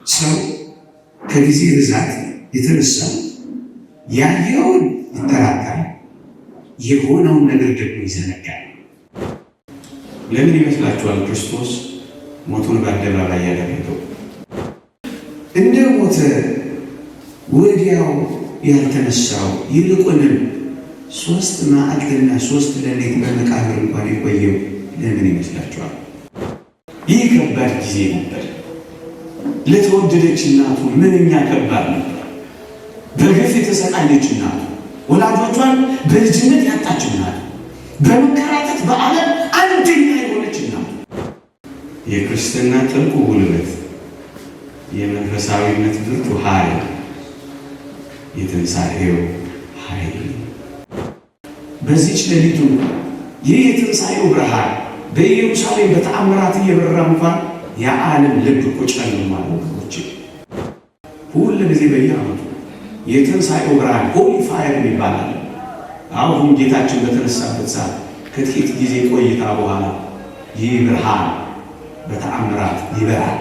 ሰው ከጊዜ ብዛት የተነሳ ያየውን ይጠራጠራል፣ የሆነውን ነገር ደግሞ ይዘነጋል። ለምን ይመስላችኋል ክርስቶስ ሞቱን በአደባባይ ያደረገው? እንደ ሞተ ወዲያው ያልተነሳው ይልቁንም 3 መዓልትና 3 ሌሊት በመቃብር እንኳን የቆየው ለምን ይመስላችኋል? ይህ ከባድ ጊዜ ነበር። ለተወደደች እናቱ ምንኛ ከባድ ነበር። በግፍ የተሰቃየች እናቱ፣ ወላጆቿን በልጅነት ያጣች እናቱ፣ በመከራተት በዓለም አንደኛ የሆነች እናቱ። የክርስትና ጥልቁ ጉልበት፣ የመንፈሳዊነት ብርቱ ኃይል የትንሣኤው ኃይል። በዚች ሌሊቱ ይህ የትንሣኤው ብርሃን በኢየሩሳሌም በተአምራት እየበራ እንኳን የዓለም ልብ እኮ ጨልሟል ወገኖቼ። ሁል ጊዜ በየዓመቱ የትንሣኤው ብርሃን ሆሊ ፋየር ይባላል። አሁን ጌታችን በተነሳበት ሰዓት ከጥቂት ጊዜ ቆይታ በኋላ ይህ ብርሃን በተአምራት ይበራል።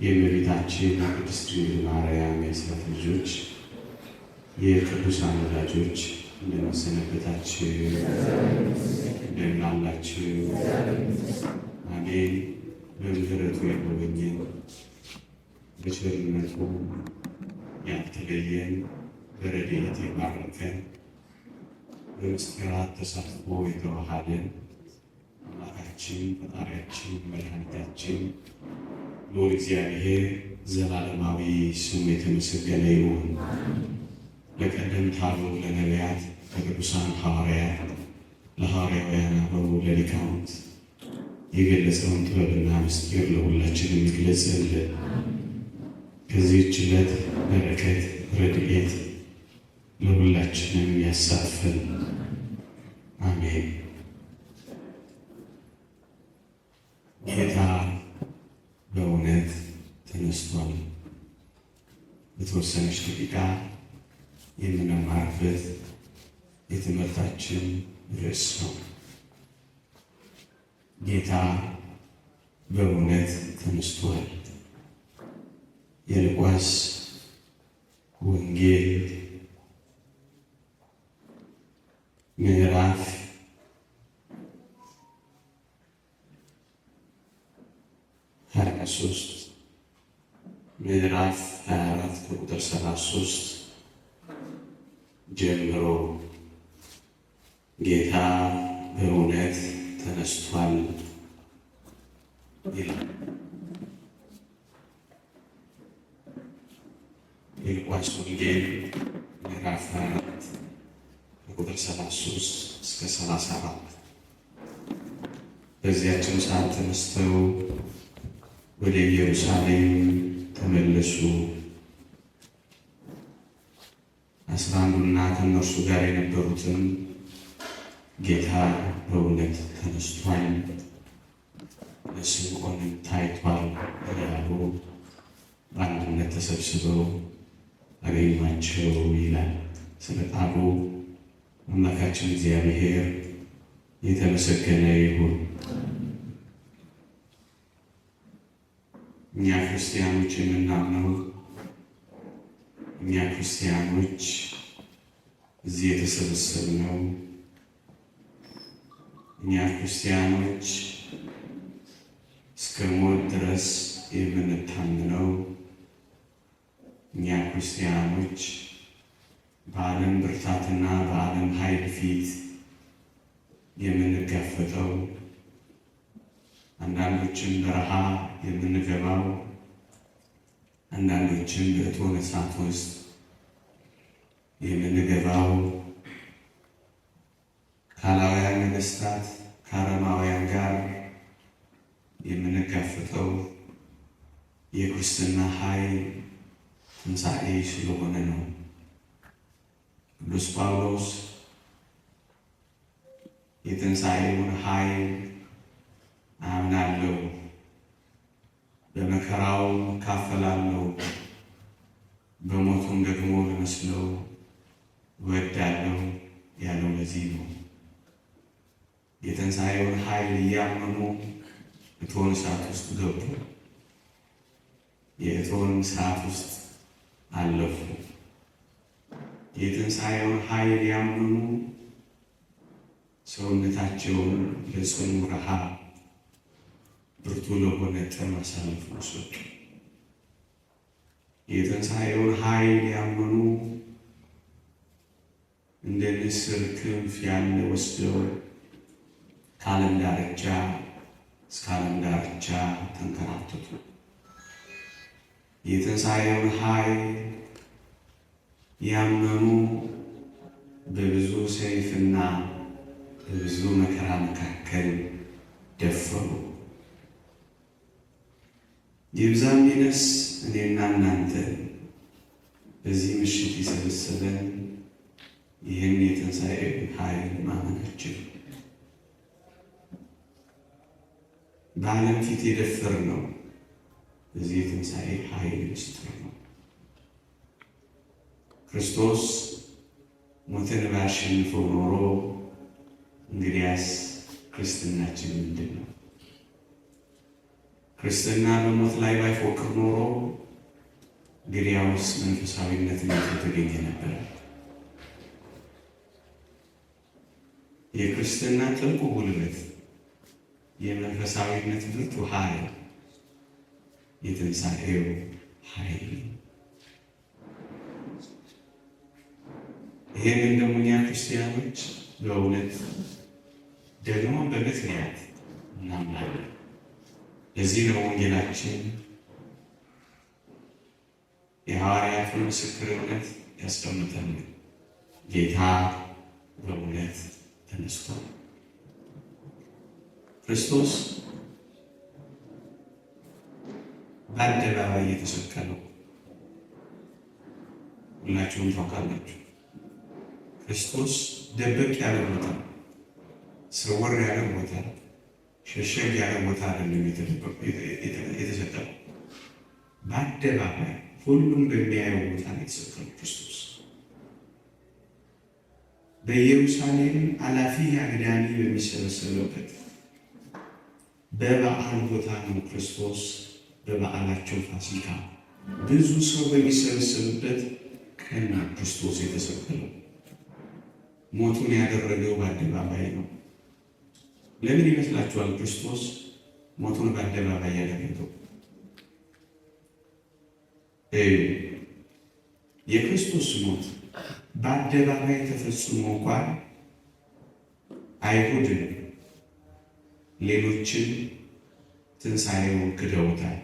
የእመቤታችን ቅድስት ድንግል ማርያም የአስራት ልጆች፣ የቅዱሳን ወዳጆች እንደምን ሰነበታችሁ? እንደምን አላችሁ? አሜን። በምሕረቱ የጎበኘን በቸርነቱ ያልተለየን በረድኤት የባረከን በምስጢራት ተሳትፎ የተዋሃደን አምላካችን ፈጣሪያችን መድኃኒታችን ልዑል እግዚአብሔር ዘላለማዊ ስሙ የተመሰገነ ይሁን። ለቀደምት አበው ለነቢያት፣ ለቅዱሳን ሐዋርያት፣ ለሐዋርያውያን አበው፣ ለሊቃውንት የገለጸውን ጥበብና ምስጢር ለሁላችን የሚግለጽልን ከዚህች ዕለት በረከት ረድኤት ለሁላችንም ያሳትፈን። አሜን። ጌታ በእውነት ተነስቷል። በተወሰነች ደቂቃ የምንማርበት የትምህርታችን ርዕስ ነው። ጌታ በእውነት ተነስቷል። የሉቃስ ወንጌል ምዕራፍ 23 ምዕራፍ 24 ከቁጥር 33 ጀምሮ ጌታ በእውነት ተነስቷል ይላል። የሉቃስ ወንጌል ምዕራፍ 24 ከቁጥር 33 እስከ 34 በዚያችን ሰዓት ተነስተው ወደ ኢየሩሳሌም ተመለሱ። 11ዱና ከእነርሱ ጋር የነበሩትም ጌታ በእውነት ተነስቷል፣ ለስምዖንም ታይቷል እያሉ በአንድነት ተሰብስበው አገኟቸው ይላል። ስለ ቃሉ አምላካችን እግዚአብሔር የተመሰገነ ይሁን። እኛ ክርስቲያኖች የምናምነው እኛ ክርስቲያኖች እዚህ የተሰበሰብነው እኛ ክርስቲያኖች እስከ ሞት ድረስ የምንታምነው እኛ ክርስቲያኖች በዓለም ብርታትና በዓለም ኃይል ፊት የምንጋፈጠው አንዳንዶችን በረሃ የምንገባው አንዳንዶችን በእቶነ እሳት ውስጥ የምንገባው ካላውያን ነገሥታት ከአረማውያን ጋር የምንጋፈጠው የክርስትና ኃይል ትንሣኤ ስለሆነ ነው። ቅዱስ ጳውሎስ የትንሣኤውን ኃይል አምናለሁ፣ በመከራው እካፈላለሁ፣ በሞቱም ደግሞ ልመስለው እወዳለሁ ያለው ለዚህ ነው። የትንሣኤውን ኃይል እያመኑ እቶን እሳት ውስጥ ገቡ። የእቶን እሳት ውስጥ አለፉ። የትንሣኤውን ኃይል ያመኑ ሰውነታቸውን ለጽኑ ረሃብ፣ ብርቱ ለሆነ ጥም አሳልፈው ሰጡ። የትንሣኤውን ኃይል ያመኑ እንደ ንስር ክንፍ ያለ ወስደው ከዓለም ዳርቻ እስከ ዓለም ዳርቻ ተንከራተቱ። የትንሣኤውን ኃይል ያመኑ በብዙ ሰይፍና በብዙ መከራ መካከል ደፈሩ። ይብዛም ይነስ እኔና እናንተ በዚህ ምሽት የሰበሰበን ይህን የትንሣኤውን ኃይል ማመናችን በዓለም ፊት የደፈር ነው። በዚህ የትንሣኤ ኃይል ምስጢር ነው። ክርስቶስ ሞትን ባያሸንፈው ኖሮ እንግዲያስ ክርስትናችን ምንድን ነው? ክርስትና በሞት ላይ ባይፎክር ኖሮ እንግዲያውስ መንፈሳዊነት የተገኘ ነበር። የክርስትና ጥልቁ ጉልበት፣ የመንፈሳዊነት ብርቱ ኃይል የትንሣኤው ኃይል። ይህንን ደግሞ እኛ ክርስቲያኖች በእውነት ደግሞ በምክንያት እናምናለን። ለዚህ ነው ወንጌላችን የሐዋርያቱን ምስክርነት ያስቀምጠን። ጌታ በእውነት ተነስቷል። ክርስቶስ በአደባባይ የተሰቀለው ሁላችሁም ታውቃላችሁ። ክርስቶስ ደበቅ ያለ ቦታ፣ ስውር ያለ ቦታ፣ ሸሸግ ያለ ቦታ አይደለም የተሰቀለው። በአደባባይ ሁሉም በሚያየው ቦታ ነው የተሰቀለው ክርስቶስ። በኢየሩሳሌም አላፊ አግዳሚ በሚሰበሰብበት በበዓል ቦታ ነው ክርስቶስ። በበዓላቸው ፋሲካ ብዙ ሰው በሚሰበሰብበት ቀን ነው ክርስቶስ የተሰቀለው። ሞቱን ያደረገው በአደባባይ ነው። ለምን ይመስላችኋል ክርስቶስ ሞቱን በአደባባይ ያደረገው? የክርስቶስ ሞት በአደባባይ ተፈጽሞ እንኳን አይሁድን ሌሎችን ትንሣኤውን ክደውታል።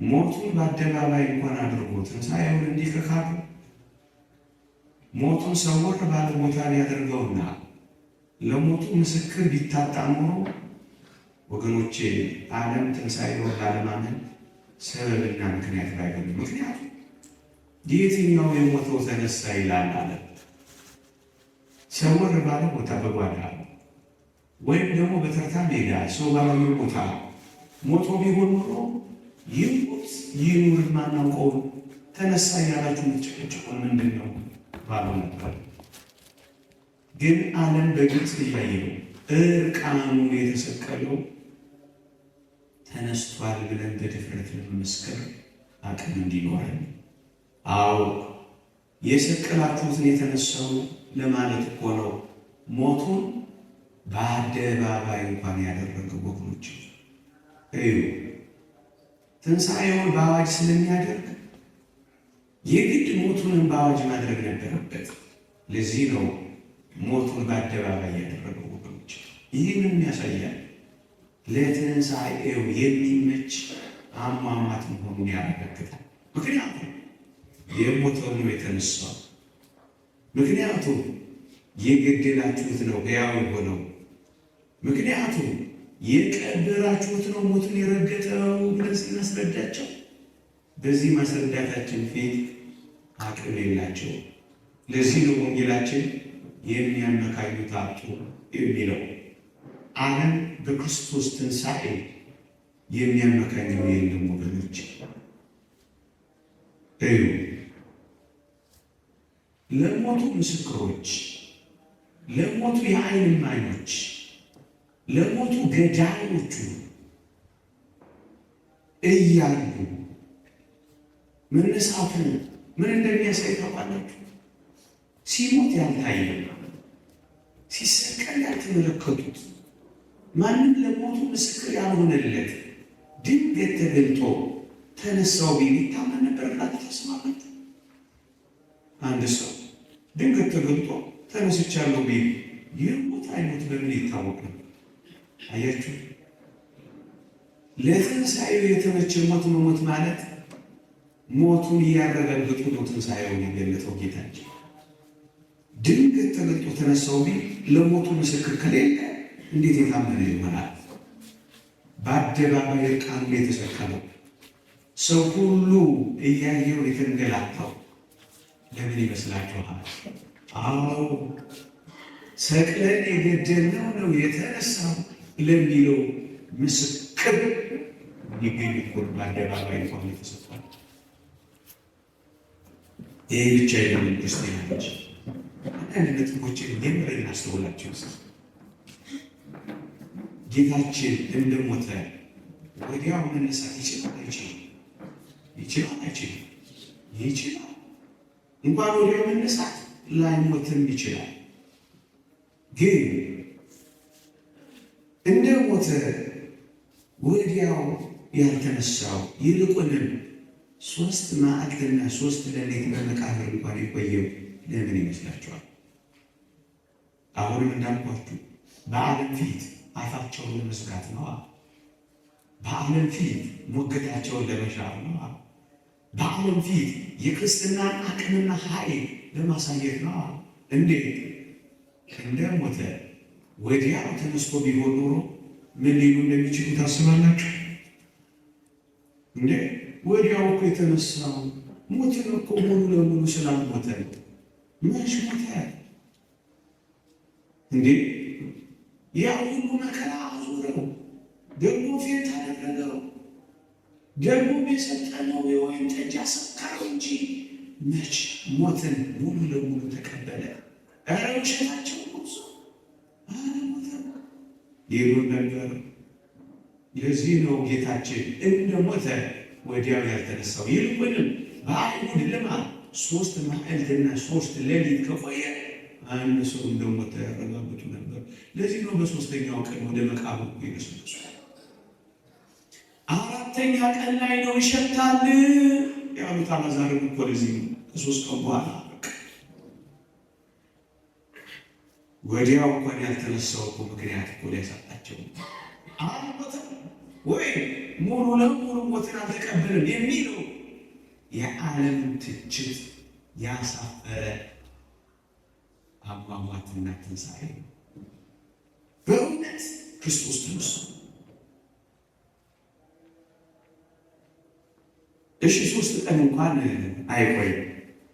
ሞቱን በአደባባይ እንኳን አድርጎ ትንሣኤውን እንዲህ ከካዱ ሞቱን ሰወር ባለ ቦታ ሊያደርገውና ለሞቱ ምስክር ቢታጣ ኖሮ ወገኖቼ ዓለም ትንሣኤውን ላለማመን ሰበብና ምክንያት ባይሆን፣ ምክንያቱም የትኛው የሞተው ተነሳ ይላል አለ። ሰወር ባለ ቦታ በጓዳ ወይም ደግሞ በተርታ ሜዳ ሰው ባላየው ቦታ ሞቶ ቢሆን ኖሮ ይሙት ይኑር ማናውቀው ተነሳ ያላችሁ ምትጨቀጭቁን ምንድን ነው ባሉ ነበር። ግን ዓለም በግልጽ እያየው እርቃኑን የተሰቀለው ተነስቷል ብለን በድፍረት ለመመስከር አቅም እንዲኖረን። አዎ የሰቀላችሁትን የተነሳው ለማለት እኮ ነው። ሞቱን በአደባባይ እንኳን ያደረገው ወገኖች እዩ። ትንሣኤውን በአዋጅ ስለሚያደርግ የግድ ሞቱንም በአዋጅ ማድረግ ነበረበት። ለዚህ ነው ሞቱን በአደባባይ ያደረገው ወገኖች። ይህንን ያሳያል። ለትንሣኤው የሚመች አሟሟት መሆኑን ያረጋግጣል። ምክንያቱም የሞተው ነው የተነሳው። ምክንያቱም የገደላችሁት ነው ሕያው የሆነው። ምክንያቱም የቀበራችሁት ነው ሞቱን የረገጠው ብለን ስናስረዳቸው በዚህ ማስረዳታችን ፊት አቅም የላቸው። ለዚህ ነው ወንጌላችን የሚያመካኙት አጡ የሚለው። ዓለም በክርስቶስ ትንሣኤ የሚያመካኘው የለም ወገኖች። እዩ ለሞቱ ምስክሮች፣ ለሞቱ የዓይን እማኞች፣ ለሞቱ ገዳዮቹ እያሉ መነሳቱ ምን እንደሚያሳይ ታውቃላችሁ? ሲሞት ያልታየ፣ ሲሰቀል ያልተመለከቱት፣ ማንም ለሞቱ ምስክር ያልሆነለት ድንገት ተገልጦ ተነሳው ቢል ይታመን ነበር ብላችሁ ታስባላችሁ? አንድ ሰው ድንገት ተገልጦ ተነስቻለሁ ቢል የሞት አይሞት በምን ይታወቅ ነው? አያችሁ፣ ለትንሣኤው የተመቸ ሞት መሞት ማለት ሞቱን እያረጋገጡ ነው ትንሣኤውን የገለጠው ጌታችን። ድንገት ተገልጦ ተነሳው ቢል ለሞቱ ምስክር ከሌለ እንዴት የታመነ ይሆናል? በአደባባይ እርቃኑን የተሰቀለው ሰው ሁሉ እያየው የተንገላታው ለምን ይመስላችኋል? አዎ ሰቅለን የገደልነው ነው የተነሳው ለሚለው ምስክር ይገኝ እኮ በአደባባይ እንኳን የተሰቀለው። ይህ ብቻ አይደለም ክርስቲያኖች፣ አንዳንድ ነጥቦችን የምር እናስተውላቸው። ጌታችን እንደሞተ ወዲያው መነሳት ይችላል አይችልም? ይችላል አይችልም? ይችላል። እንኳን ወዲያው መነሳት ላይሞትም ይችላል። ግን እንደሞተ ወዲያው ያልተነሳው ይልቁንም 3 መዓልትና 3 ሌሊት በመቃብር እንኳን የቆየው ለምን ይመስላችኋል? አሁንም እንዳልኳችሁ በዓለም ፊት አፋቸውን ለመዝጋት ነዋ። በዓለም ፊት ሞገታቸውን ለመሻር ነዋ። በዓለም ፊት የክርስትናን አቅምና ኃይል ለማሳየት ነዋ። እንዴት እንደሞተ ወዲያው ተነስቶ ቢሆን ኖሮ ምን ሊሉ እንደሚችሉ ታስባላችሁ? እንዴ ወዲያው እኮ የተነሳው ሞትን እኮ ሙሉ ለሙሉ ስላልሞተ ነው። መች ሞተ እንዴ? ያ ሁሉ መከራ አዙረው ደግሞ ፌት አደረገው፣ ደግሞ የሰጠነው የወይን ጠጅ አሰካረው እንጂ መች ሞትን ሙሉ ለሙሉ ተቀበለ? ኧረ ውሸታቸው ሞሱ ሞተ ይሉን ነበር። ለዚህ ነው ጌታችን እንደሞተ ወዲያው ያልተነሳው። ይልቁንም በአይሁድ ልማድ 3 መዓልትና 3 ሌሊት ከቆየ አንድ ሰው እንደሞተ ያረጋግጡ ነበር። ለዚህ ነው በ3ኛው ቀን ወደ መቃብር ይገሰግሱ። 4ኛ ቀን ላይ ነው ይሸታል ያሉት አልዓዛርን እኮ ለዚህ ከ3 ቀን በኋላ ወዲያው እንኳን ያልተነሳው እኮ ምክንያት እኮ ሊያሳጣቸው አልሞተም ወይ ሙሉ ለሙሉ ሞትን አልተቀበልም የሚለው የዓለምን ትችት ያሳፈረ አሟሟትና ትንሣኤ በእውነት ክርስቶስ ተነሳ። እሺ 3 ቀን እንኳን አይቆይም።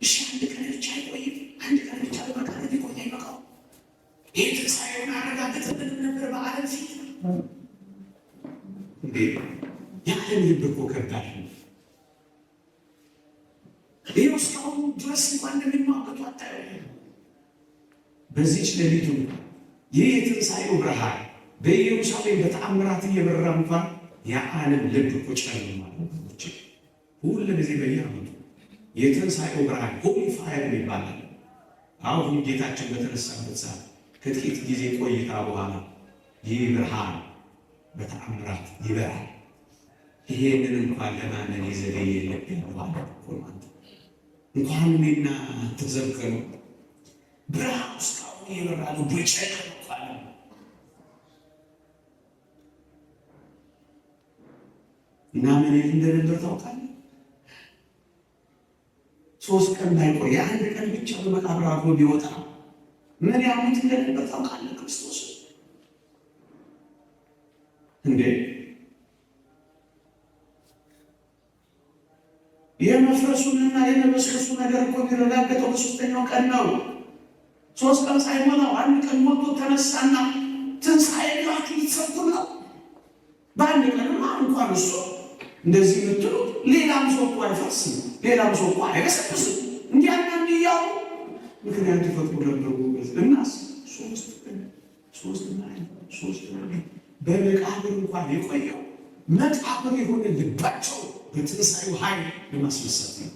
እሺ 1 ቀን ብቻ አይቆይም። 1 ቀን ብቻ በመቃብር ቢቆይ አይበቃው? ይህ ትንሣኤውን አረጋገጠልን ነበር በዓለም ፊት። እንዴ የዓለም ልብ እኮ ከባድ ነው። ይህ እስካሁን ድረስ እንኳን እንደሚሟገቱ አታየው። በዚች ሌሊቱ ይህ የትንሣኤው ብርሃን በኢየሩሳሌም በተአምራት እየበራ እንኳን የዓለም ልብ እኮ ጨልሟል። ሁሉ ጊዜ በየዓመቱ የትንሣኤው ብርሃን ሆሊ ፋየር ይባላል። አሁን ጌታችን በተነሳበት ሰዓት ከጥቂት ጊዜ ቆይታ በኋላ ይህ ብርሃን በተአምራት ይበራል። ይሄንን እንኳን ለማመን የዘገየ ልብ ያለዋል እንኳን እኔና ተዘከሩ ብርሃን እስካሁን ይበራሉ በጨለማ እንኳን እና ምን እንደነበር ታውቃለህ? 3 ቀን ባይቆይ 1 ቀን ብቻ በመቃብር አድሮ ቢወጣ ምን ያሙት እንደነበር ታውቃለህ? ክርስቶስ እንዴ የመፍረሱንና የመበስበሱ ነገር እኮ የሚረጋገጠው በ3ኛው ቀን ነው። 3 ቀን ሳይሞላው 1 ቀን ሞልቶ ተነሳና ትንሣኤ ብላችሁ ልትሰብኩ ነው። በአንድ ቀንማ እንኳን እሱ እንደዚህ የምትሉ ሌላም ሰው እኮ አይፈርስም፣ ሌላም ሰው እኮ አይበሰብስም። እንዲያና እንዲያው ምክንያት ይፈጥሩ ነበሩ። እናስ ሶስት በመቃብር እንኳን የቆየው መቃብር የሆነ ልባቸው በትንሣኤው ኃይል ለማስነሳት ነበር።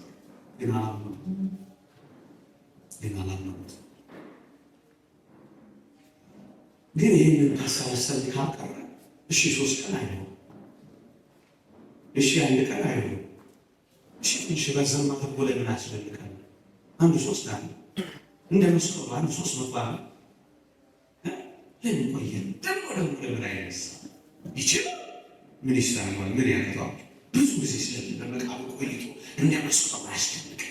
ግን አላመኑት። ግን ይህንን ካሰላሰል ካቀረ እሺ 3 ቀን አይሆን፣ እሺ 1 ቀን አይሆን፣ እሺ በዘማ ተቆለ ምን አስደንቃል? አንዱ 3 ቀን እንደ መስቀሉ አንዱ 300 ዓመት ለምን ቆየን? ደግሞ ለምን አይነሳ ይችላል? ምን ይሳናል? ምን ያቀጣው? ብዙ ጊዜ ስለመቃብር ቆይቶ እንደ መስቀሉ አስደንቃል።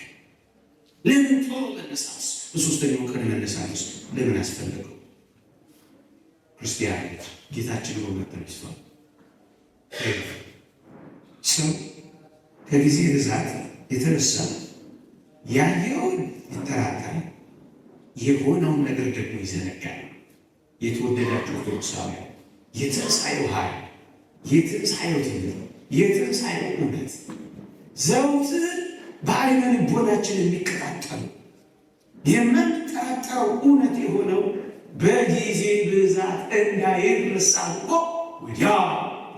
ለምን ቶሎ መነሳት? በሶስተኛው ቀን መነሳት ለምን አስፈለገው? ክርስቲያን ጌታችን በእውነት ተነስቷል። ሰው ከጊዜ ብዛት የተነሳ ያየውን ይጠራጠራል፣ የሆነውን ነገር ደግሞ ይዘነጋል። የተወደዳችሁ ኦርቶዶክሳውያን የትንሣኤው ኃይል፣ የትንሣኤው ትምህርት፣ የትንሣኤው እውነት ዘውትር በዓይነ ልቦናችን የሚቀጣጠሉ የምንጠራጠረው እውነት የሆነው በጊዜ ብዛት እንዳይረሳ እኮ ወዲያ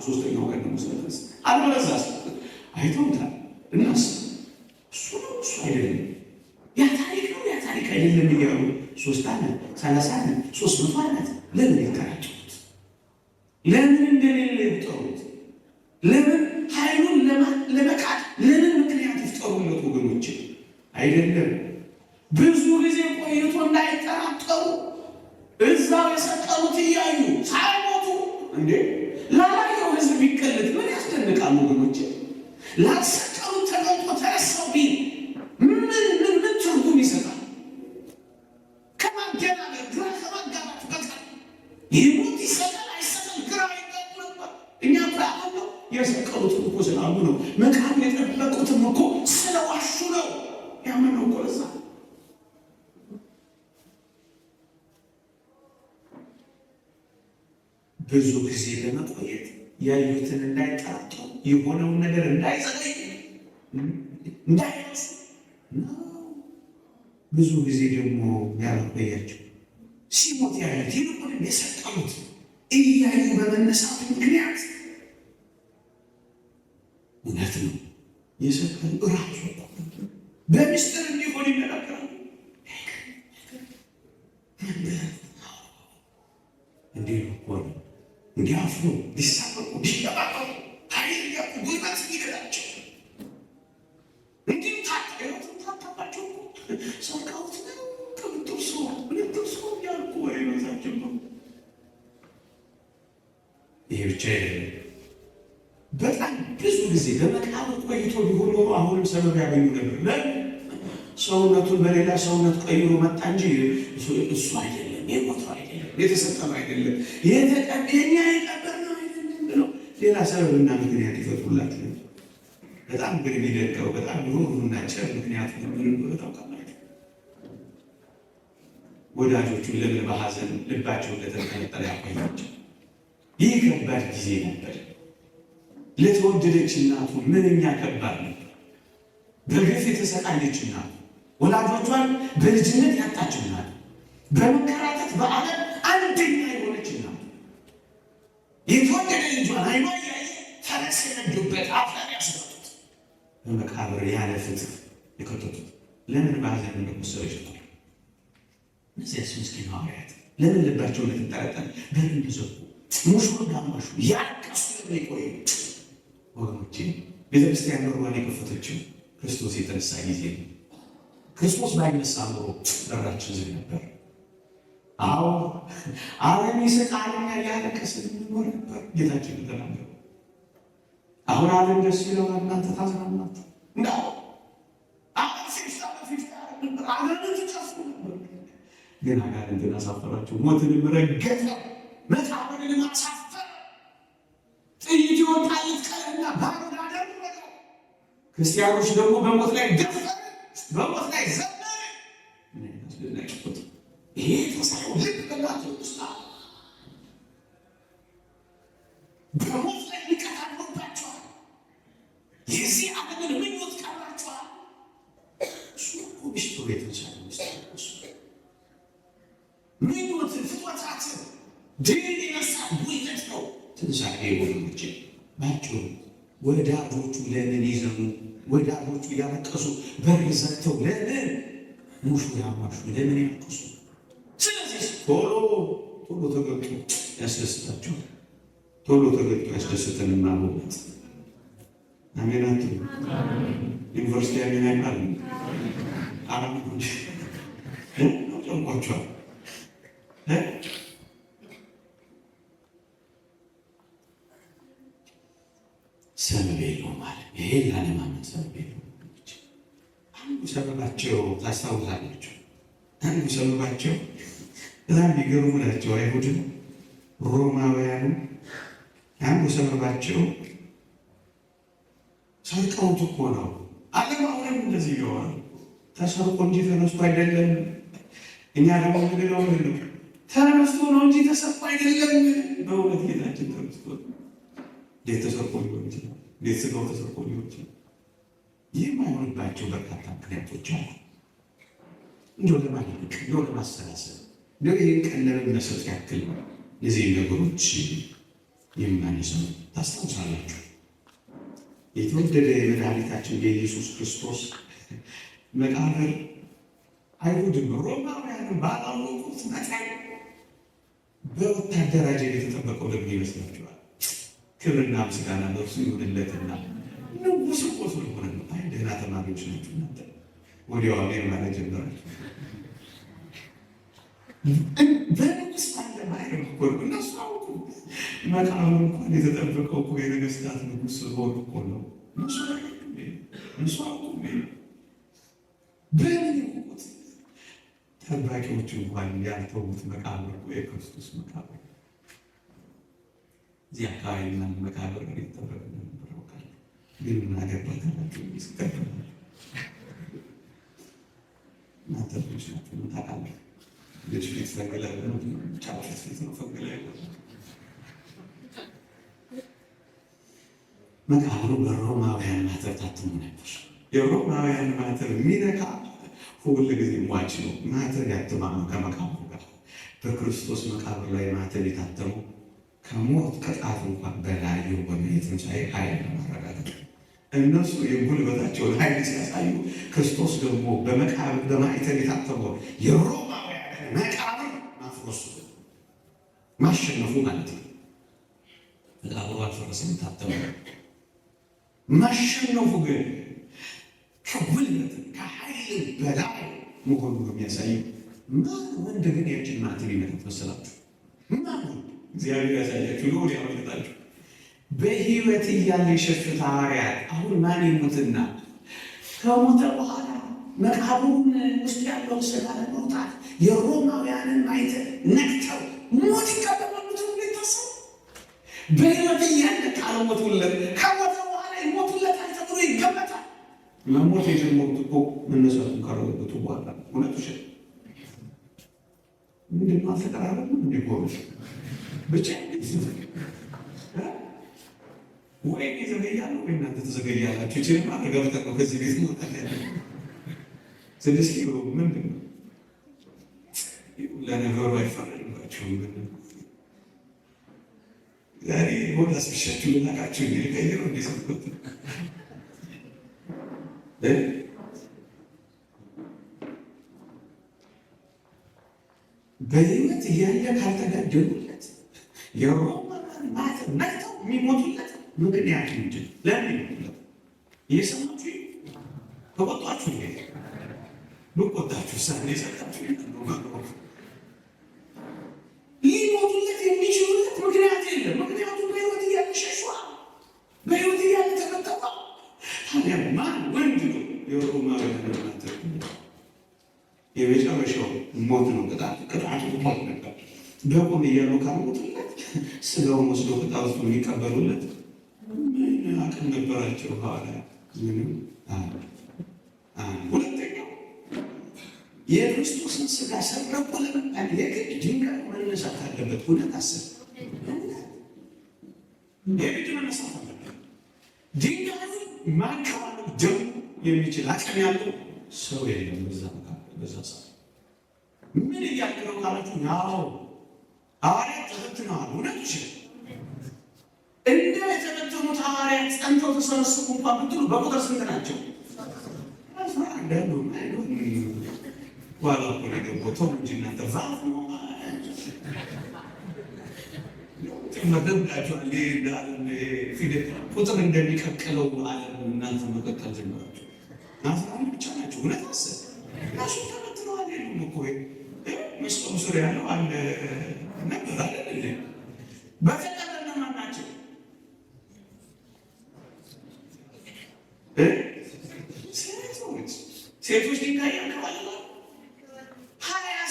ሶስተኛው ቀን ነው ስለተነሳ አልበለዛስ አይተውታል። እናስ እሱ ነው እሱ አይደለም ያ ታሪክ ነው ያ ታሪክ አይደለም እያሉ 3 ዓመት 30 ዓመት 300 ዓመት ለምን ይከራከሩት? ለምን እንደሌለ ይጠሩት? ለምን ኃይሉን ለመካድ ለምን ምክንያት ይፍጠሩለት? ወገኖች አይደለም ብዙ ጊዜ ቆይቶ እንዳይጠራጠሩ እዛው የሰቀሉት እያዩ ሳይሞቱ እንዴ ላላየው ሕዝብ ቢቀልጥ ምን ያስደንቃል? ወገኖች ላልሰቀሉት ተገልጦ ተረሳው ቢል ምን ትርጉም ይሰጣል? ከማገናበር ግራ ከማጋባት በቀር ይሙት ይሰቀል አይሰቀል ግራ ይጋቡ ነበር። እኛ ብርሃን ነው የሰቀሉትም እኮ ስላሉ ነው። መቃብር የጠበቁትም እኮ ስለዋሹ ነው። ያመነው እኮ ለዛ ብዙ ጊዜ ለመቆየት ያዩትን እንዳይጠራጠሩ የሆነውን ነገር እንዳይዘገይ እንዳይረሱ ብዙ ጊዜ ደግሞ ያልቆያቸው ሲሞት ያዩት ይልቁንም የሰቀሉት እያዩ በመነሳቱ ምክንያት እውነት ነው የሰቀሉ እራሱ በምስጢር እንዲሆን ይነጋገራል። እንዲህ እኮ ነው እንዲያፍሩ ሊሳቀቁ ሊሸባቀቁ ኃይል ሊያቁ ጉልበት ይገዳቸው እንዲህ ታባቸው ሰርቃውት ነው ከምትርሶ ያልኩ ወይ መዛቸው ነው። ይሄ ብቻ አይደለም። በጣም ብዙ ጊዜ በመቃብር ቆይቶ ቢሆን ኖሮ አሁንም ሰበብ ያገኙ ነበር። ለምን ሰውነቱን በሌላ ሰውነት ቀይሮ መጣ እንጂ እሱ አይደለም የሞተው አይደለም የተሰቀለው አይደለም የኛ የቀበርነው አይደለም ብለው ሌላ ሰበብና ምክንያት ይፈጥሩላችሁ። በጣም ግን የሚደንቀው በጣም ሩህሩህና ቸር ምክንያት ምን እንደሆነ ታውቃላችሁ? ወዳጆቹን ለምን በሐዘን ልባቸው እንደተንጠለጠለ ያቆያቸው። ይህ ከባድ ጊዜ ነበር። ለተወደደች እናቱ ምንኛ ከባድ ነበር። በግፍ የተሰቃየች እናቱ፣ ወላጆቿን በልጅነት ያጣች እናቱ፣ በመከራተት በዓለም አንደኛ የሆነች እናቱ፣ የተወደደ ልጇን አይኗ እያየ ፈረስ የነዱበት አፍላን ያስመጡት፣ በመቃብር ያለ ፍትህ የከተቱት ለምን በሐዘን እንደቆሰለች ነው። እነዚያስ ምስኪን ሐዋርያት ለምን ልባቸው እንደተንጠለጠለ በምን ተዘጉ? ሙሾ ጋማሹ ያለቀሱ ለምን ይቆዩ? ወገኖቼ ቤተክርስቲያን ኖሯን የከፈተችው ክርስቶስ የተነሳ ጊዜ ነው። ክርስቶስ ባይነሳ ኖሮ በራችን ዝግ ነበር። አዎ ዓለም ይስቃልና ያለቀስን እንኖር ነበር። ጌታችን ተናገረ። አሁን ዓለም ደስ ይለዋል፣ እናንተ ታዝናላችሁ። እንዳው ዓለም ፊሽታ ነበር፣ ዓለም ትጨፍሩ ነበር። ግን አጋንንትን አሳፈራቸው፣ ሞትንም ረገጠ፣ መቃብርንም አሳፈረ። ጥይት ይወጣለት ቀለና ባሩድ አደረገ። ክርስቲያኖች ደግሞ በሞት ላይ ደፈረ፣ በሞት ላይ ዘመረ። ይሄ ተሳው ልክ በላቸው ውስጥ በሞት ላይ ወገኖቼ ባጭሩ ወዳጆቹ ለምን ይዘኑ? ወዳጆቹ ያለቀሱ በር ዘግተው ለምን ሙሹ ያማሹ ለምን ያለቅሱ? ስለዚህ ቶሎ ተገልጦ ያስደስታቸው። ቶሎ ተገልጦ ያስደስተንና ማለት አሜን አትሉ? ዩኒቨርሲቲ አሜን አይባልም። አራምንጂ ነው ጨንቋቸዋል። ሰበብ የለውም ማለት ይሄ ላለማመን ሰበብ የለውም። አንዱ ሰበባቸው ታስታውሳላችሁ? አንዱ ሰበባቸው በጣም ቢገርሙ ናቸው። አይሁድን ሮማውያኑ አንዱ ሰበባቸው ሰርቀውት እኮ ነው። አለማውንም እንደዚህ ይገዋል። ተሰርቆ እንጂ ተነስቶ አይደለም። እኛ ደግሞ ምንለው ምንለው ተነስቶ ነው እንጂ ተሰርቆ አይደለም። በእውነት ጌታችን ተነስቶ እንዴት ተሰርቆ ሊሆን ይችላል? እንዴት ስጋው ተሰርቆ ሊሆን ይችላል? ይህ የማይሆንባቸው በርካታ ምክንያቶች አሉ። እንዲሁ ለማድረግ እንዲሁ ለማሰላሰል እንዲሁ ይህን ቀን ለመመሰጥ ያክል እነዚህ ነገሮች የማነሳው ታስታውሳላችሁ። የተወደደ የመድኃኒታችን የኢየሱስ ክርስቶስ መቃብር አይሁድም ሮማውያንም ባላወቁት መጠን በወታደር አጀብ የተጠበቀው ደግሞ ይመስላችኋል? ክብርና ምስጋና ለእርሱ ይሁንለትና ንጉሥ እኮ ስለሆነ ነው። አይ ደህና ተማሪዎች ናቸው እናንተ። ወዲያው አሜን ማለት ጀመራችሁ። በንጉሥ አለ ማይረም እኮ እነሱ አውቁ። መቃብሩ እንኳን የተጠበቀው እኮ የነገስታት ንጉሥ ስለሆነ እኮ ነው። እነሱ አውቁ። በምን ይቁት ጠባቂዎቹ እንኳን ያልተውት መቃብር እኮ የክርስቶስ መቃብር እዚህ አካባቢ ና መቃብር ይጠበቅ ነበር። አውቃለሁ ግን ምን አገባታላችሁ? ይስከፈላል እናንተ ልጆች ናችሁ። ምን ታውቃለህ? ልጅ ፊት ፈንግላ ጫፍ ፊት ነው ፈንግላ መቃብሩ በሮማውያን ማተብ ታትሞ ነበር። የሮማውያን ማተብ የሚነካ ሁል ጊዜ ሟች ነው። ማተብ ያትማማ ከመቃብሩ ጋር በክርስቶስ መቃብር ላይ ማተብ የታተመው ከሞት ቅጣት እንኳን በላይ የሆነ የትንሣኤ ኃይል ለማረጋገጥ እነሱ የጉልበታቸውን ኃይል ሲያሳዩ፣ ክርስቶስ ደግሞ በመቃብር በማኅተም የታተመው የሮማውያን መቃብር ማፍረሱ ማሸነፉ ማለት ነው። መቃብሩ አልፈረሰም፣ የታተመው ማሸነፉ ግን ከጉልበት ከኃይል በላይ መሆኑ ነው የሚያሳየው። ማን ወንድ ግን ያችን ማተብ ይነካት መሰላችሁ? ማን እግዚአብሔር ያሳያችሁ ነው ያመጣችሁ። በሕይወት እያለ የሸፍታ ሐዋርያት አሁን ማን ይሙትና ከሞተ በኋላ መቃብሩን ውስጥ ያለው ስጋ ለመውጣት የሮማውያንን ማኅተም ነክተው ሞት ይቀበላሉ ተብሎ ይታሰብ። በሕይወት እያለ ካልሞቱለት ከሞተ በኋላ ይሞቱለታል ተብሎ ይገመታል። መሞት የጀመሩት እኮ መነሳቱን ካረጋገጡ በኋላ እውነቱ ሸ ምንድን ነው አልተቀራረብም እንዲጎበሽ ብቻ ወይ ዘገያለሁ ወይ እናንተ ተዘገያላችሁ። ይችላል ማረጋገጥ ነው። ከዚህ ቤት መውጣት ያለ 6 ኪሎ ምንድን ነው ለነገሩ አይፈረድባችሁም። ዛሬ ሆድ አስብሻችሁ ልናቃችሁ ቀይሮ እንዲሰጡት በሕይወት እያለ ካልተጋደሉለት የሮማውያን ማተብ ነክተው የሚሞቱለት ምክንያት ምንድን? ለምን ይሞቱለት? እየሰማችሁ ተቆጣችሁ። ብቆጣችሁ ሳኔ ሰጣችሁ ሊሞቱለት የሚችሉለት ምክንያት የለም። ምክንያቱም በሕይወት እያለ ሸሿል፣ በሕይወት እያለ ተቀጠቋል። ታዲያ ማን ወንድ ነው? የሮማውያን ማተብ የመጨረሻው ሞት ነው። ቅጣቱ ሞት ነበር። በቁም እያሉ ካልሞቱለት ስጋውን ወስዶ ቅጣቱ የሚቀበሉለት ምን አቅም ነበራቸው? በኋላ ምንም ሁለተኛው የክርስቶስን ስጋ ሰረቁ ለመባል የግድ ድንጋይ መነሳት አለበት። እውነት አስብ፣ የግድ መነሳት አለበት። ድንጋዩ ማንከባለብ ደሙ የሚችል አቅም ያለው ሰው የለም በዛ ሰዓት። ምን እያልክነው ካላችሁ ያው ሐዋርያት ተፈትነዋል። እውነት ይችላል እንደ የተበተኑት ሐዋርያት ጸንተው ተሰበሰቡ እንኳን ብትሉ በቁጥር ስንት ናቸው? አንዳንዱ ዋላ እኮ ነው የገባው እንጂ እናንተ ዛፍ ነው መደብላችኋል። ፊደል ቁጥር እንደሚቀቅለው ዓለም እናንተ መቀጠል ጀመራችሁ። አስራ አንድ ብቻ ናቸው። እውነት አሰብ ራሱ ተበትነዋል። የሉም እኮ መስቀሉ ስር ያለው አለ ነበር አለ በተቀረ እነማን ናቸው? ሴቶች ድንጋይ ያንከባልላሉ። 20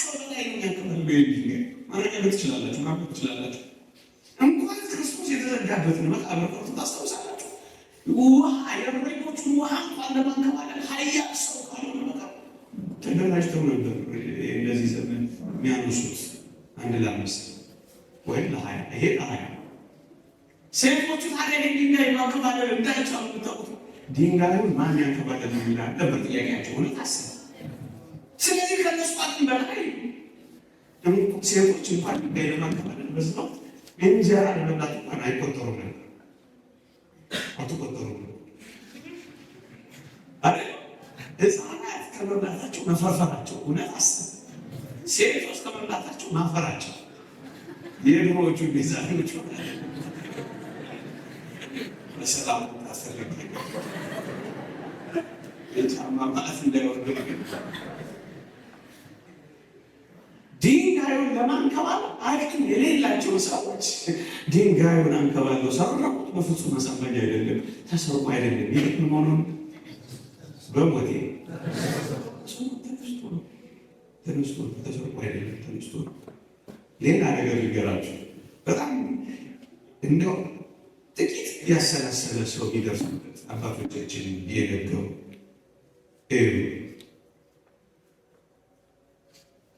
ሰው በላይ ነው ያንከባልሉ። ማረጋገጥ ትችላላችሁ፣ ማንበብ ትችላላችሁ። እንኳን ክርስቶስ የተዘጋበትን መቃብር ቀርቶ ታስታውሳላችሁ። ውሃ የእረኞቹን ውሃ እንኳን ለማንከባለል 20 ሰው ካልሆነ በቃ ተደራጅተው ነበር። እንደዚህ ዘመን የሚያነሱት 1 ለ5 ወይም ለ20 ይሄ ለ20 ሴቶቹ ታዲያ ድንጋይ ማንከባለል እንዳይቻሉ የምታውቁት ድንጋዩን ማን ያንከባለል የሚላል ነበር ጥያቄያቸው። ሆነ ታስብ። ስለዚህ ከነሱ አቅም በላይ ሴቶች እንኳን ድንጋይ ለማንከባለል በዝተው እንጀራ ለመብላት እንኳን አይቆጠሩም ነበር። አትቆጠሩም ነበር አይደል? ሕፃናት ከመብላታቸው መፈርፈራቸው እውነት አስብ። ሴቶች ከመብላታቸው ማፈራቸው የድሮዎቹ ቤዛኖች በሰላም ታስፈልግ የጫማ ማለት እንዳይወርድ ድንጋዩን ለማንከባል አቅም የሌላቸው ሰዎች ድንጋዩን አንከባለው ሰረቁት። በፍጹም መሰንበጃ አይደለም፣ ተሰርቆ አይደለም። ይህ መሆኑን በሞቴ ተነስቶ ተሰርቆ አይደለም፣ ተነስቶ ሌላ ነገር ሊገራችሁ በጣም እንደው ጥቂት ያሰላሰለ ሰው ቢደርሱበት አባቶቻችን የነገሩ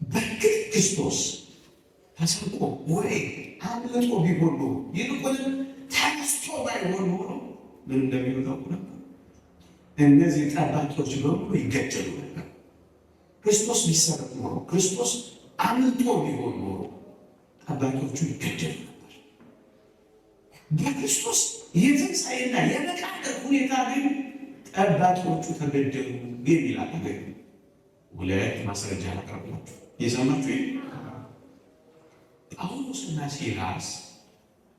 በግድ ክርስቶስ ተሰርቆ ወይ አምልጦ ቢሆን ኖሮ ይልቁንም ተነስቶ ባይሆን ኖሮ ምን እንደሚወጣው ነበር? እነዚህ ጠባቂዎች በሙሉ ይገደሉ ነበር። ክርስቶስ ቢሰረቅ ኖሮ፣ ክርስቶስ አምልጦ ቢሆን ኖሮ ጠባቂዎቹ ይገደሉ ነበር። በክርስቶስ የትንሣኤና የመቃብር ሁኔታ ግን ጠባቂዎቹ ተገደሉ የሚል አገኙ። 2 ማስረጃ አቀርብላችሁ የሰማችሁ። ጳውሎስና ሲላስ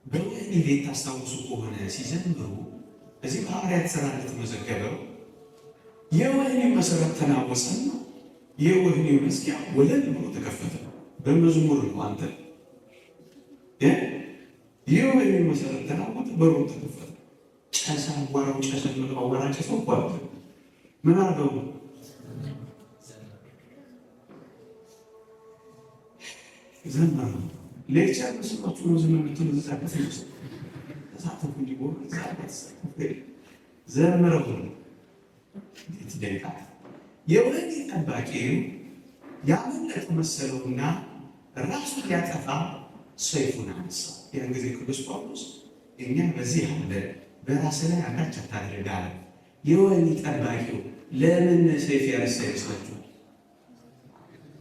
በወህኒ ቤት ታስታውሱ ከሆነ ሲዘምሩ እዚህ በሐዋርያት ሥራ እንደተመዘገበው የወህኒው መሰረት ተናወሰና የወህኒው መዝጊያ ወለል ብሎ ተከፈተ። በመዝሙር ነው አንተ የወህኒው መሰረት ተናወጠ፣ በሩ ተከፈተ። ጨሳ አዋራው ጨሰ ነው አዋራ ጨሰው ቋጥ ምን አርገው ዘመሩ። ሌክቸር መስሏችሁ ነው ዝም የምትሉ ተሳተፉ ተሳተፉ እንዲቦር ዘመረው እንዴት ደቂቃ የወህኒ ጠባቂው ያመለጠ መሰለውና ራሱ ሊያጠፋ ሰይፉን አነሳ። ያን ጊዜ ቅዱስ ጳውሎስ እኛ በዚህ አለ በራስ ላይ አንዳች አታድርግ አለ። የወህኒ ጠባቂው ለምን ሰይፍ ያነሳ ይመስላችኋል?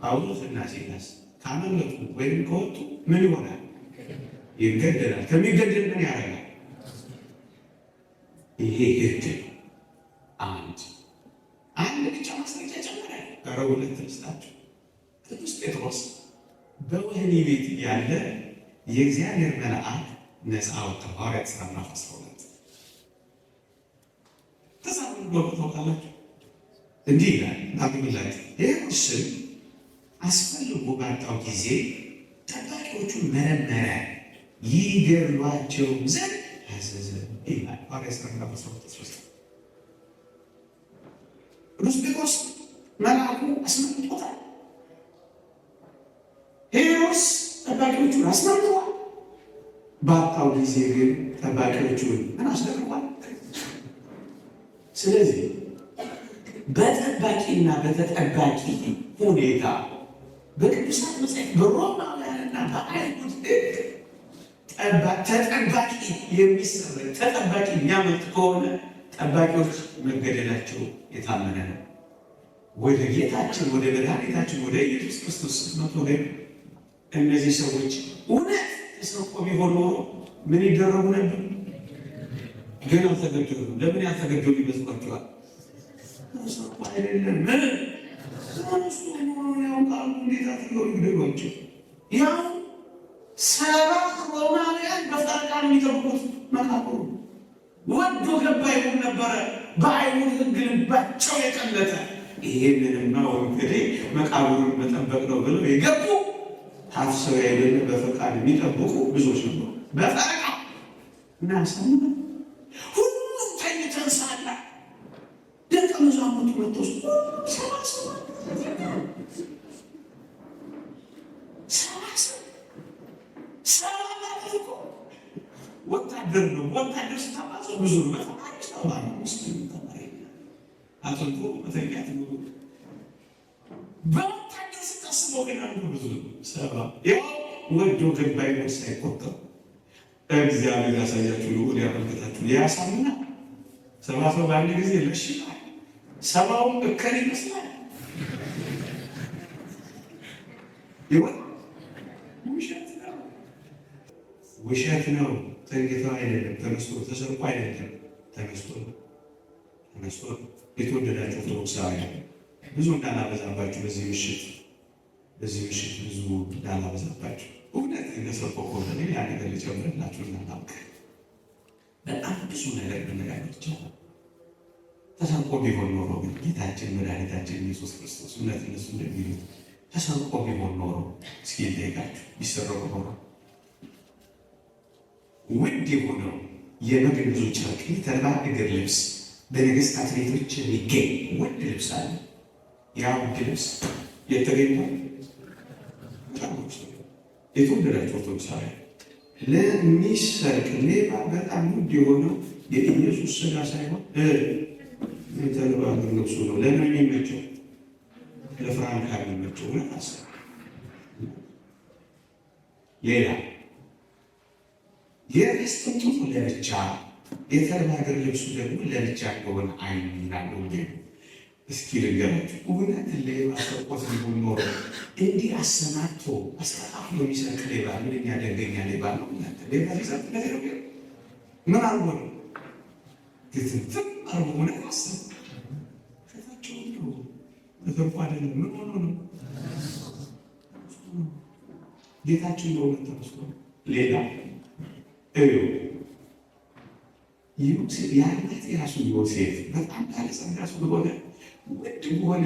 ጳውሎስና ሲላስ ካመለጡ ወይም ከወጡ ምን ይሆናል? ይገደላል። ከሚገደል ምን ያደርጋል? ይሄ ህግ አንድ ብቻ ማስረጃ ጨመረ። ኧረ 2 ልስጣችሁ። ቅዱስ ጴጥሮስ በወህኒ ቤት ያለ የእግዚአብሔር መልአክ ነፃ ወጣ። ሐዋርያት ሥራ ምዕራፍ 12 ተሳሉ ታውቃላችሁ። እንዲህ ይላል ናግብላችሁ ሄሮድስም አስፈልጎ ባጣው ጊዜ ጠባቂዎቹን መረመረ፣ ይገድሏቸው ዘንድ አዘዘ ይላል ሐዋርያት ሥራ ምዕራፍ 13። ቅዱስ ጴጥሮስ መልአኩ አስመልጦታል። ሄሮድስ ጠባቂዎቹን አስመልጧል። ባጣው ጊዜ ግን ጠባቂዎቹን ምን አስደርጓል? ስለዚህ በጠባቂና በተጠባቂ ሁኔታ በቅዱሳት መጻሕፍት በሮማውያንና በአይሁድ ተጠባቂ የሚሰረቅ ተጠባቂ የሚያመልጥ ከሆነ ጠባቂዎች መገደላቸው የታመነ ነው። ወደ ጌታችን ወደ መድኃኒታችን ወደ ኢየሱስ ክርስቶስ ስትመጡ ግን እነዚህ ሰዎች እውነት ተሰርቆ ቢሆን ኖሮ ምን ይደረጉ ነበር? ግን አልተገደሉም። ለምን ያልተገደሉ ይመስላችኋል? ተሰርቆ አይደለም። እነሱ ያውቃሉ እንዴት አድርገው ይግደሏቸው። ያው 70 ሮማውያን በፈረቃ የሚጠብቁት መቃብሩ ወዶ ገባ ይሆን ነበረ። በአይሁድ ሕግ ልባቸው የቀለጠ ይሄንንማ እንግዲህ መቃብሩን መጠበቅ ነው ብለው የገቡ ታፍሰው ያይደለ በፈቃድ የሚጠብቁ ብዙዎች ነበሩ። በፈረቃ እና ሰሙ ሁሉም ተኝተን ሳለ ደቀ መዛሙርቱ መጥተው ወታደር ነው። ወታደር ስታባዘ ብዙ ነው። በተማሪ ተማሪ ሙስሊም ተማሪ አጥንቶ መተኛት ነው። በወታደር ስታስበው ግን አንዱ ብዙ ሰባ ያው ወዶ ገባይ ነው ሳይቆጠር እግዚአብሔር ያሳያችሁ ልዑል ያመልክታችሁ ያሳምና ሰባ ሰው በአንድ ጊዜ ለሽታል። ሰባው እከል ይመስላል ይወል ውሸት ነው። ተንግቶ አይደለም፣ ተነስቶ ተሰርቆ አይደለም፣ ተነስቶ የተወደዳችሁ ኦርቶዶክሳውያን ብዙ እንዳላበዛባችሁ በዚህ ምሽት ብዙ እንዳላበዛባችሁ እውነት እንደሰርቆ ከሆነ ያ ነገር ሊጨምርላችሁ እናናውቅ። በጣም ብዙ ነገር መነጋገር ይቻላል። ተሰርቆ ቢሆን ኖሮ ግን ጌታችን መድኃኒታችን ኢየሱስ ክርስቶስ እውነት እነሱ እንደሚሉት ተሰርቆ ቢሆን ኖሮ እስኪ ጠይቃችሁ ቢሰረቁ ኖሮ ውድ የሆነው የመግነዙ ጨርቅ የተልባ እግር ልብስ በነገሥታት ቤቶች የሚገኝ ውድ ልብስ አለ። ያ ውድ ልብስ የተገኘው የተወደዳችሁ ኦርቶዶክሳውያን ለሚሰርቅ ሌባ በጣም ውድ የሆነው የኢየሱስ ሥጋ ሳይሆን የተልባ እግር ልብሱ ነው። ለምን የሚመቸው? ለፍራንካ የሚመቸው ሁለት ሌላ የርስቱ ለብቻ የተልባ እግር ልብሱ ደግሞ ለብቻ ከሆነ አይናለው እንዴ? እስኪ ልንገራችሁ፣ እውነት ሌባ ሰርቆት ሊሆን ኖሮ እንዲህ አሰናድቶ አስጠቃፍሎ የሚሰርቅ ሌባ ምንኛ ደገኛ ሌባ ነው። እናንተ ሌባ ሊሰርቅ ነገር ምን አርጎ ነው? ግትንትም አርጎ እውነት አሰብ ሸታቸው ነው ተርፎ አይደለም። ምን ሆኖ ነው? ጌታችን በእውነት ተመስሎ ሌላ ያለት የራሱ ዮሴፍ በጣም ባለጸጋ ስለሆነ ውድ በሆነ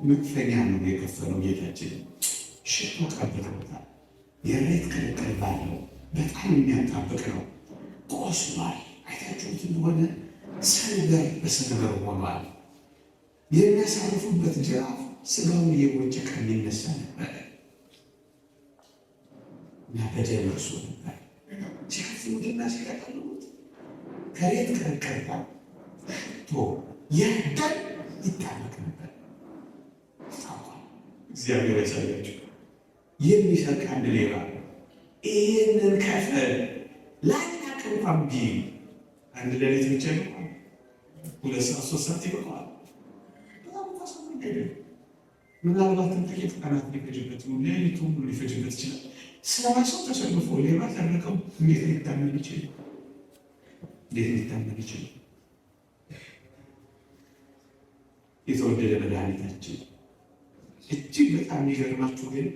መክፈኛ ነው የከፈለው። ጌታችን ሽቶ ቀብተውታል። የሬት ቅልቅል ባለው በጣም የሚያጣብቅ ነው። ቆስሏል። አይታችሁት እንደሆነ ሰንበር በሰንበር ሆኗል። የሚያሳርፉበት ጅራፍ ስጋውን እየቦጨቀ የሚነሳ ነበር እና በደም እርሱ ነበር ሲከፍሉትና ሲቀጥሉት ከሬት ከረቀርታ ሽቶ የደም ይታመቅ ነበር። እግዚአብሔር ያሳያቸው። የሚሰርቅ አንድ ሌባ ይህንን ከፈል ላይናቅ እንኳን ቢል አንድ ሌሊት ብቻ ይበቃል። 2 ሰዓት 3 ሰዓት ይበቃል። በጣም ታሰማኝ አይደለም። ምናልባትም ጥቂት ቀናት ሊፈጅበት ሌሊቱ ሁሉ ሊፈጅበት ይችላል። ሰው ተሰልፎ ሌባ ሰረቀው እንዴት ሊታመን ይችላል? የተወደደ መድኃኒታችን እጅግ በጣም የሚገርማችሁ ግን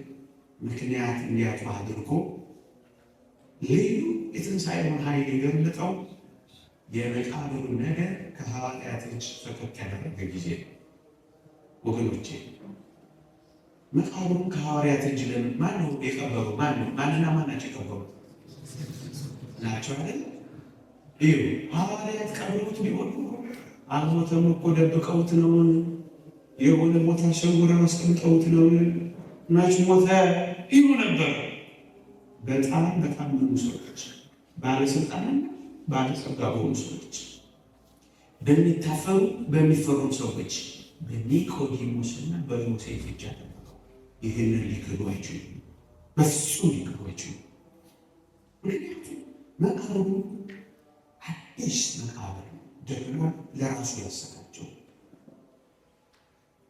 ምክንያት እንዲያጡ አድርጎ ልዩ የትንሣኤውን ኃይል የገለጠው የመቃብሩን ነገር ከሐዋርያት እጅ ፈቀቅ ያደረገ ጊዜ ወገኖቼ። መቃብሩን ከሐዋርያት እጅ ለምን ማነው የቀበሩ? ማንና ማናቸው የቀበሩት ናቸው አይደል? ይሁ ሐዋርያት ቀብረውት ቢሆን አልሞተም እኮ ደብቀውት ነው። የሆነ ቦታ ሰውረው አስቀምጠውት ነው። መች ሞተ ይሉ ነበር። በጣም ብዙ ሰዎች ባለስልጣንና ባለጸጋ በሆኑ ሰዎች በሚታፈሩ በሚፈሩ ሰዎች በኒቆዲሞስና በዮሴፍ እጅ አደረገው። ይህንን ሊክዱ አይችሉም፣ በፍጹም ሊክዱ አይችሉም። ምክንያቱም መቃብሩ አዲስ መቃብር ደግሞ ለራሱ ያሰራቸው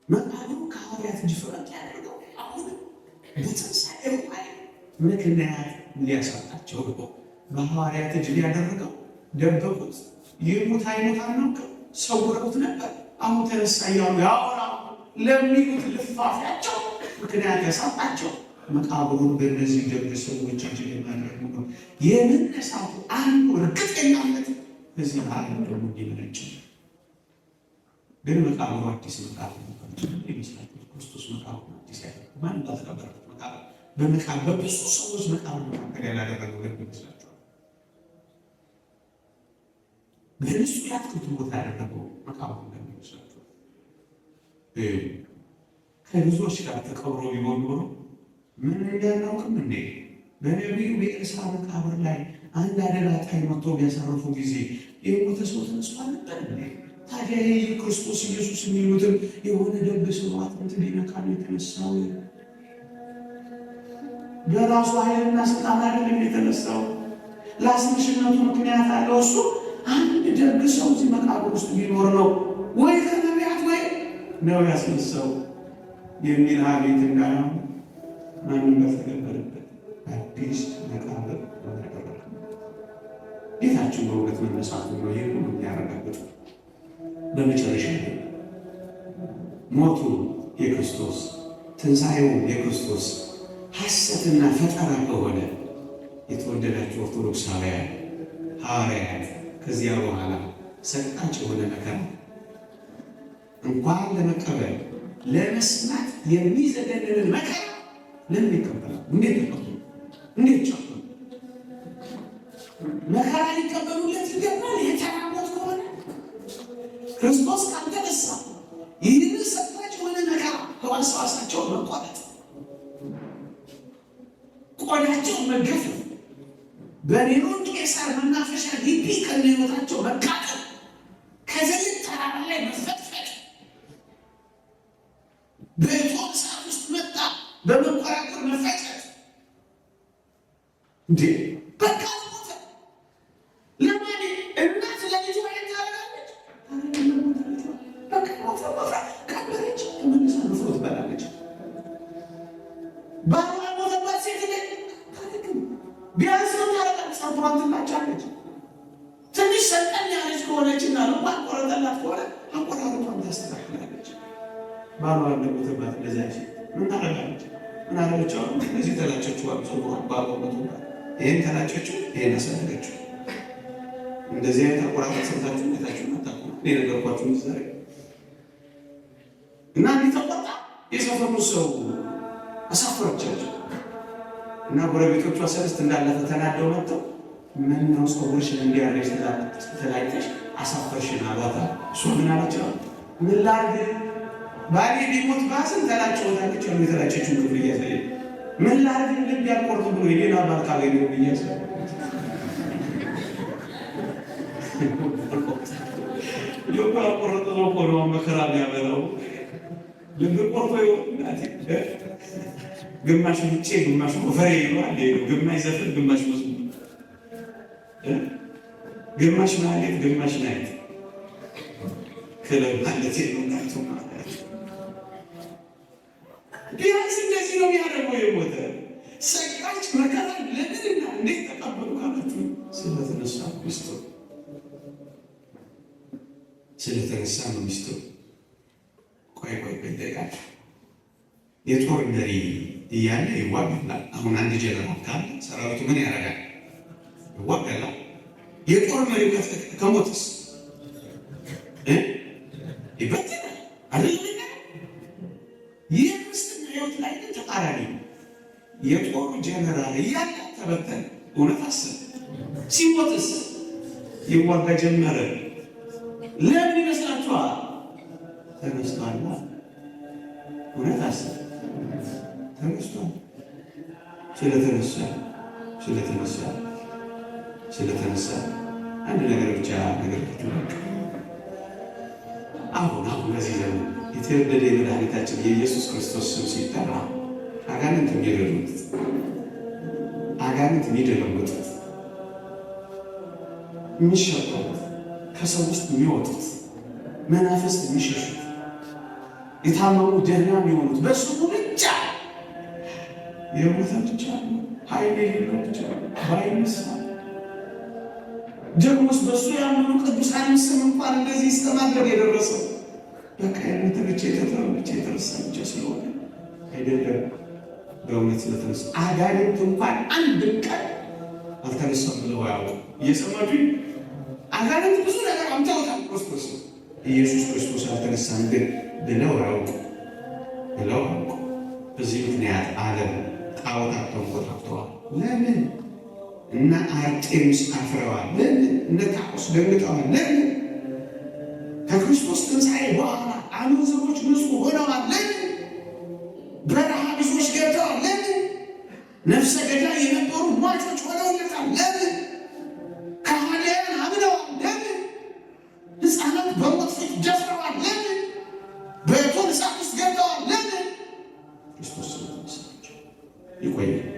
መቃብሩ ከሐዋርያት እጅ ፈቀቅ ያደረገው አሁን በትንሣኤው ላይ ምክንያት ሊያሳጣቸው ነው። በሐዋርያት እጅ ያደረገው ደበቁት። ይሙት አይሙት አናውቅም፣ ሰውረውት ነበር። አሁን ተነሳ እያሉ ያወራ ለሚሉት ልፋፊያቸው ምክንያት ያሳጣቸው መቃብሩን በእነዚህ ደግ ሰዎች እጅ የማድረግ ነው። የመነሳቱ አንዱ እርግጠኛነት በዚህ ዓለም ደግሞ እንዲመነጭ ግን መቃብሩ አዲስ መቃብር ይመስላል። ክርስቶስ መቃብሩ አዲስ ያደረገ ማን ባልተቀበረበት መቃብር በመቃብር በብዙ ሰዎች መቃብር መካከል ያላደረገው ግን ይመስላቸዋል። በእነሱ ያትክልት ቦታ ያደረገው መቃብሩ እንደሚመስላቸዋል። ከብዙዎች ጋር ተቀብሮ ቢሆን ኖሮ ምን እንዳናውቅም እንዴ በነቢዩ በኤልሳ መቃብር ላይ አንድ አደጋ ጣይ መጥቶ ቢያሳርፉ ጊዜ የሞተ ሰው ተነስቷል ነበር እንዴ? ታዲያ ይህ ክርስቶስ ኢየሱስ የሚሉትም የሆነ ደግ ሰው አጥንት ሊነካል የተነሳው በራሱ ኃይልና ስልጣን አይደለም የተነሳው። ለአስነሽነቱ ምክንያት አለው። እሱ አንድ ደግ ሰው እዚህ መቃብር ውስጥ ቢኖር ነው ወይ ከነቢያት ወይ ነው ያስነሳው የሚል ሀሜት እንዳያም ማንም በተገበረበት አዲስ መቃብር ተደረገ። ጌታችን በእውነት መነሳቱ ነው ይህ ሁሉ የሚያረጋግጥ። በመጨረሻ ሞቱ የክርስቶስ ትንሣኤው የክርስቶስ ሐሰትና ፈጠራ ከሆነ የተወደዳችሁ ኦርቶዶክሳውያን ሐዋርያት ከዚያ በኋላ ሰጣጭ የሆነ መከራ እንኳን ለመቀበል ለመስማት የሚዘገንንን መከራ ለምን ይቀበላል? እንዴት ተቀበሉ? እንዴት ቻሉ? መከራ ሊቀበሉለት ይገባል። የተራሞት ከሆነ ክርስቶስ ካልተነሳ ይህን ሰጣጭ የሆነ መከራ ሕዋሳቸውን መቋረጥ፣ ቆዳቸውን መገፈፍ፣ በኔሮን ቄሳር መናፈሻ ግቢ ከነ ሕይወታቸው መቃጠል፣ ከዘይት ተራራ ላይ መፈጥፈጥ፣ በእቶን እሳት ውስጥ መጣ በመቆራቆር መፈጨት እንዴ በቃ ሞተ። ለማን እናት ለልጇ ታረጋለች? በቃ ሞተ። ቀበረች፣ ተመልሳ ንፍሮ ትበላለች። ባሏ ሞተባት ሴት ላይ ታረግም ቢያንስ ነው ታረጋለች። ሳንቷን ትላቻለች። ትንሽ ሰጠን ያለች ከሆነችና ልቧን ቆረጠላት ከሆነ አቆራረጧን ታስተካክላለች። ባሏ እንደሞተባት እንደዚያ ምን ታረጋለች? ምን አረገችው? እነዚህ ተላጨችው አብሶ ባቆመቱ ይሄን ተላጨችው፣ ይሄን አሰደገችው። እንደዚህ አይነት አቆራረጥ ሰምታችሁ ታችሁ መጣቁ ነገርኳችሁ ዛሬ እና ቢተቆጣ የሰፈሩ ሰው አሳፈረቻቸው እና ጎረቤቶቿ ሰለስት እንዳለፈ ተናደው መጥተው ምን ነው ሰዎችን እንዲያረጅ ተላጭተሽ አሳፈርሽን አሏታ። እሱ ምን አለችው? ምን ላድርግ ባሌ ቢሞት ባስን ተላጨውታለች። ነው የተላጨችው ክፍል እያሳየ ምን ላድርግ ልብ ያልቆርጥ ብሎ የሌላ ባል ካገኘው ብያሰ ልብ ያልቆረጠ ነው እኮ ነው መከራ የሚያበላው። ልብ ቆርጦ ይወጣል። ግማሽ ውጭ ግማሽ ወፈሬ ይሏል። ግማሽ ዘፈን ግማሽ መዝሙር፣ ግማሽ ማለት ግማሽ ናይት ክለብ ማለት ነው። ናይቱ ማለት ቢያንስ እንደዚህ ነው የሚያደርገው። የሞተ ሰቃጭ መከራ ለምንና እንዴት ተቀበሉ ካላችሁ ስለተነሳ ሚስቶ ስለተነሳ ነው ሚስቶ። ቆይ ጠይቃችሁ የጦር መሪ እያለ ይዋጋል። አሁን አንድ ጀነራል ካለ ሰራዊቱ ምን ያደርጋል? ይዋጋል። የጦር መሪው ከሞትስ ይበትናል አይደል? ይህ ክርስትና ሕይወት ላይ ግን ተቃራኒ ነው። የጦሩ ጀነራል እያለ ተበተነ። እውነት አስብ። ሲሞትስ ይዋጋ ጀመረ። ለምን ይመስላችኋል? ተነስቷል። እውነት አስብ። ተነስቷል። ስለተነሳ አንድ ነገር ብቻ ነገር አሁን በዚህ ዘመን የተወደደ የመድኃኒታችን የኢየሱስ ክርስቶስ ስም ሲጠራ አጋንንት የሚደለሙት የሚሸጡት ከሰው ውስጥ የሚወጡት መናፍስት የሚሸሹት የታመሙ ደህና የሚሆኑት በስሙ ብቻ የሞተ ብቻ ኃይል የሌለው ብቻ ባይነሳ ደግሞስ በእሱ ያመኑ ቅዱሳን ስም እንኳን እንደዚህ እስከማድረግ የደረሰው በቃ የምትብቻ የተተረብቻ የተረሳ ብቻ ስለሆነ አይደለም። በእውነት ስለተነሳ አጋንንት እንኳን አንድ ቀን አልተነሳም ብለው አያውቁም። እየሰማችሁ አጋንንት ብዙ ነገር አምታውታል። ክርስቶስ ኢየሱስ ክርስቶስ አልተነሳም ግን ብለው አያውቁም። በዚህ ምክንያት ዓለም ጣዖታት ተንኮታክተዋል። ለምን? እነ አርጤምስ አፍረዋል። ለምን? እነ ታቆስ ደንግጠዋል። ለምን? ከክርስቶስ ትንሣኤ በኋላ አመንዝሮች ንጹሕ ሆነዋል። ለምን? በረሃ ብዙዎች ገብተዋል። ለምን? ነፍሰ ገዳይ የነበሩ ሟቾች ሆነውለታል። ለምን? ከሃዲያን አምነዋል። ለምን? ሕፃናት በሞት ፊት ደፍረዋል። ለምን? በእቶን እሳት ውስጥ ገብተዋል። ለምን? ክርስቶስ ስለተነሳቸው ይቆያል።